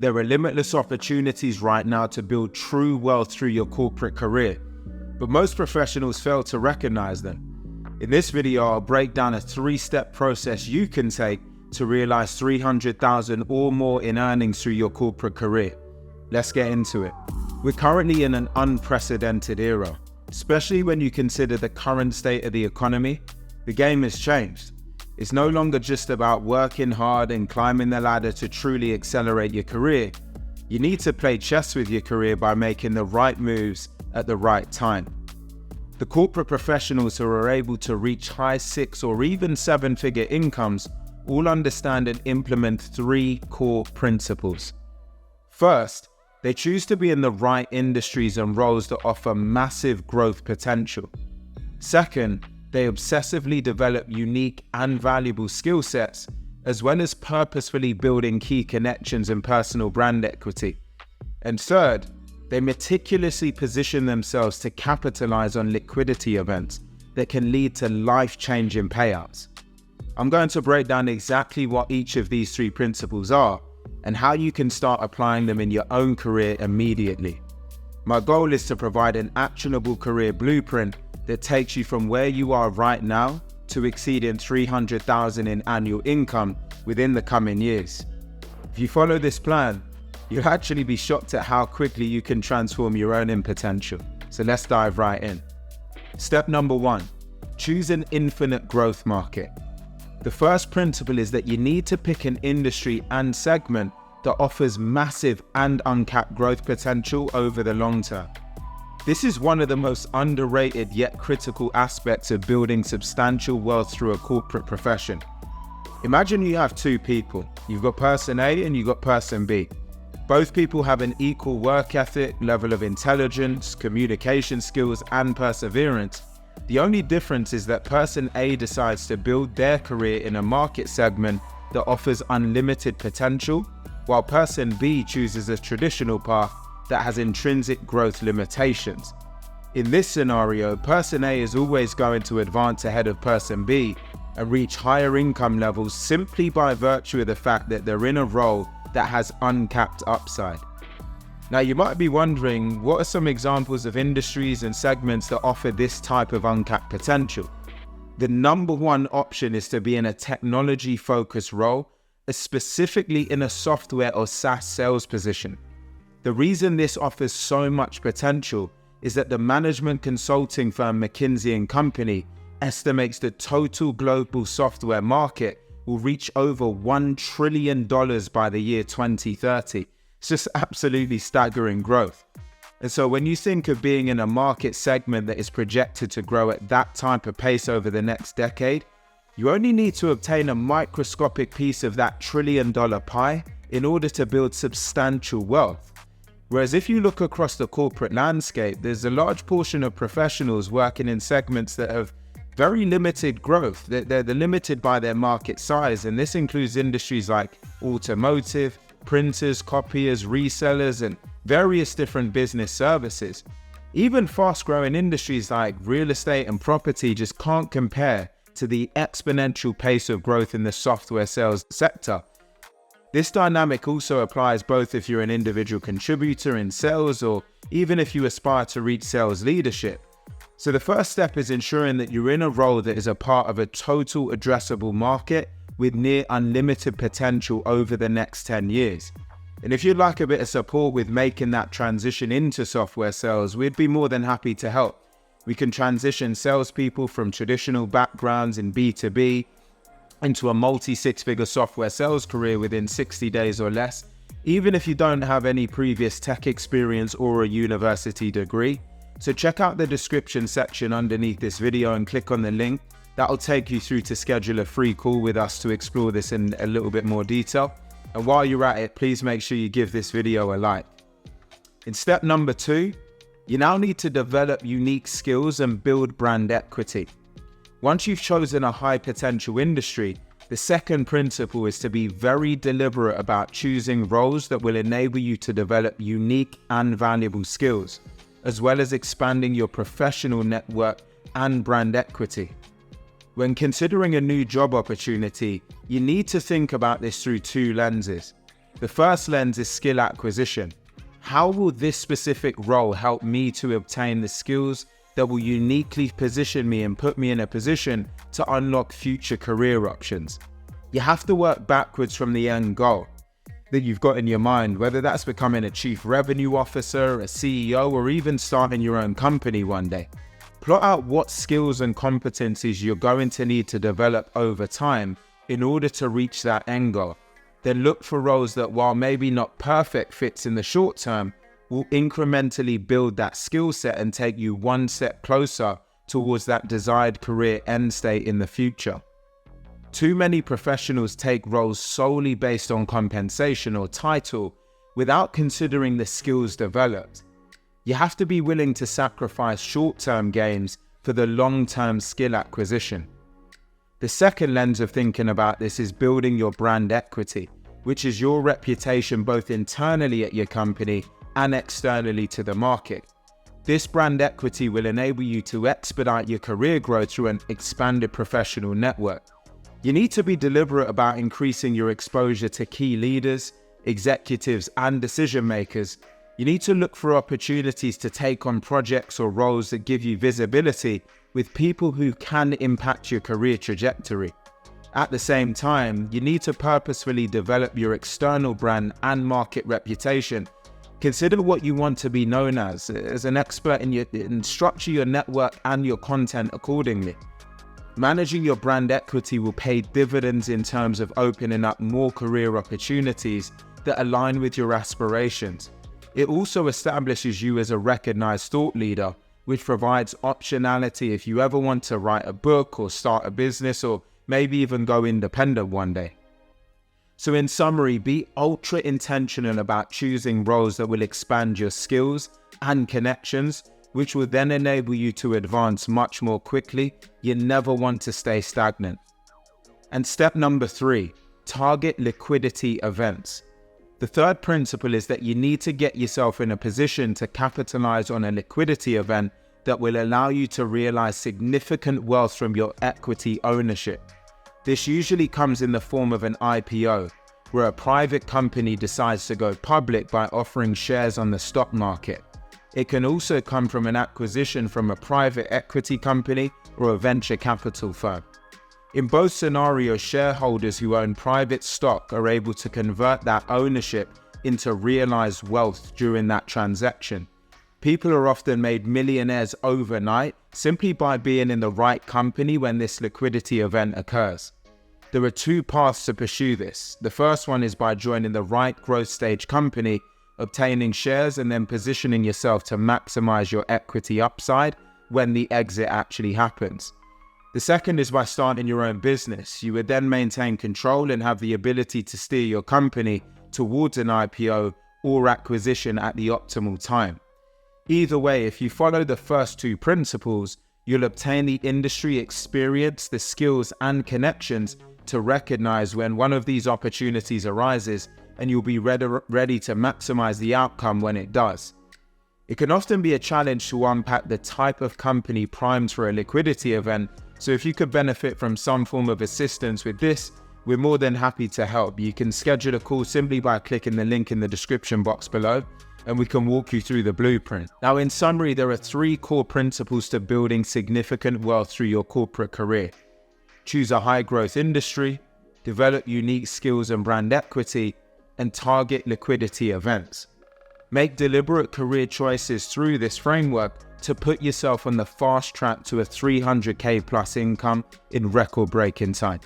There are limitless opportunities right now to build true wealth through your corporate career, but most professionals fail to recognize them. In this video, I'll break down a 3-step process you can take to realize $300,000 or more in earnings through your corporate career. Let's get into it. We're currently in an unprecedented era, especially when you consider the current state of the economy. The game has changed. It's no longer just about working hard and climbing the ladder to truly accelerate your career. You need to play chess with your career by making the right moves at the right time. The corporate professionals who are able to reach high 6 or even 7-figure incomes all understand and implement 3 core principles. First, they choose to be in the right industries and roles that offer massive growth potential. Second, they obsessively develop unique and valuable skill sets, as well as purposefully building key connections and personal brand equity. And third, they meticulously position themselves to capitalize on liquidity events that can lead to life-changing payouts. I'm going to break down exactly what each of these 3 principles are and how you can start applying them in your own career immediately. My goal is to provide an actionable career blueprint that takes you from where you are right now to exceeding $300,000 in annual income within the coming years. If you follow this plan, you'll actually be shocked at how quickly you can transform your earning potential. So let's dive right in. Step number 1, choose an infinite growth market. The first principle is that you need to pick an industry and segment that offers massive and uncapped growth potential over the long term. This is one of the most underrated yet critical aspects of building substantial wealth through a corporate profession. Imagine you have 2 people. You've got person A and you've got person B. Both people have an equal work ethic, level of intelligence, communication skills, and perseverance. The only difference is that person A decides to build their career in a market segment that offers unlimited potential, while person B chooses a traditional path that has intrinsic growth limitations. In this scenario, person A is always going to advance ahead of person B and reach higher income levels simply by virtue of the fact that they're in a role that has uncapped upside. Now you might be wondering, what are some examples of industries and segments that offer this type of uncapped potential? The number 1 option is to be in a technology-focused role, specifically in a software or SaaS sales position. The reason this offers so much potential is that the management consulting firm McKinsey & Company estimates the total global software market will reach over $1 trillion by the year 2030. It's just absolutely staggering growth. And so when you think of being in a market segment that is projected to grow at that type of pace over the next decade, you only need to obtain a microscopic piece of that $1 trillion pie in order to build substantial wealth. Whereas if you look across the corporate landscape, there's a large portion of professionals working in segments that have very limited growth. They're limited by their market size, and this includes industries like automotive, printers, copiers, resellers, and various different business services. Even fast-growing industries like real estate and property just can't compare to the exponential pace of growth in the software sales sector. This dynamic also applies both if you're an individual contributor in sales or even if you aspire to reach sales leadership. So the first step is ensuring that you're in a role that is a part of a total addressable market with near unlimited potential over the next 10 years. And if you'd like a bit of support with making that transition into software sales, we'd be more than happy to help. We can transition salespeople from traditional backgrounds in B2B into a multi-6-figure software sales career within 60 days or less, even if you don't have any previous tech experience or a university degree. So check out the description section underneath this video and click on the link. That'll take you through to schedule a free call with us to explore this in a little bit more detail. And while you're at it, please make sure you give this video a like. In step number 2, you now need to develop unique skills and build brand equity. Once you've chosen a high potential industry, the second principle is to be very deliberate about choosing roles that will enable you to develop unique and valuable skills, as well as expanding your professional network and brand equity. When considering a new job opportunity, you need to think about this through 2 lenses. The first lens is skill acquisition. How will this specific role help me to obtain the skills that will uniquely position me and put me in a position to unlock future career options? You have to work backwards from the end goal that you've got in your mind, whether that's becoming a chief revenue officer, a CEO, or even starting your own company one day. Plot out what skills and competencies you're going to need to develop over time in order to reach that end goal. Then look for roles that, while maybe not perfect fits in the short term, will incrementally build that skill set and take you one step closer towards that desired career end state in the future. Too many professionals take roles solely based on compensation or title without considering the skills developed. You have to be willing to sacrifice short-term gains for the long-term skill acquisition. The second lens of thinking about this is building your brand equity, which is your reputation both internally at your company and externally to the market. This brand equity will enable you to expedite your career growth through an expanded professional network. You need to be deliberate about increasing your exposure to key leaders, executives, and decision makers. You need to look for opportunities to take on projects or roles that give you visibility with people who can impact your career trajectory. At the same time, you need to purposefully develop your external brand and market reputation. Consider what you want to be known as an expert and structure your network and your content accordingly. Managing your brand equity will pay dividends in terms of opening up more career opportunities that align with your aspirations. It also establishes you as a recognized thought leader, which provides optionality if you ever want to write a book or start a business or maybe even go independent one day. So in summary, be ultra intentional about choosing roles that will expand your skills and connections, which will then enable you to advance much more quickly. You never want to stay stagnant. And step number 3, target liquidity events. The third principle is that you need to get yourself in a position to capitalize on a liquidity event that will allow you to realize significant wealth from your equity ownership. This usually comes in the form of an IPO, where a private company decides to go public by offering shares on the stock market. It can also come from an acquisition from a private equity company or a venture capital firm. In both scenarios, shareholders who own private stock are able to convert that ownership into realized wealth during that transaction. People are often made millionaires overnight simply by being in the right company when this liquidity event occurs. There are 2 paths to pursue this. The first one is by joining the right growth stage company, obtaining shares, and then positioning yourself to maximize your equity upside when the exit actually happens. The second is by starting your own business. You would then maintain control and have the ability to steer your company towards an IPO or acquisition at the optimal time. Either way, if you follow the first 2 principles, you'll obtain the industry experience, the skills and connections to recognize when one of these opportunities arises, and you'll be ready to maximize the outcome when it does. It can often be a challenge to unpack the type of company primed for a liquidity event, so if you could benefit from some form of assistance with this, we're more than happy to help. You can schedule a call simply by clicking the link in the description box below, and we can walk you through the blueprint. Now, in summary, there are 3 core principles to building significant wealth through your corporate career. Choose a high-growth industry, develop unique skills and brand equity, and target liquidity events. Make deliberate career choices through this framework to put yourself on the fast track to a 300K plus income in record-breaking time.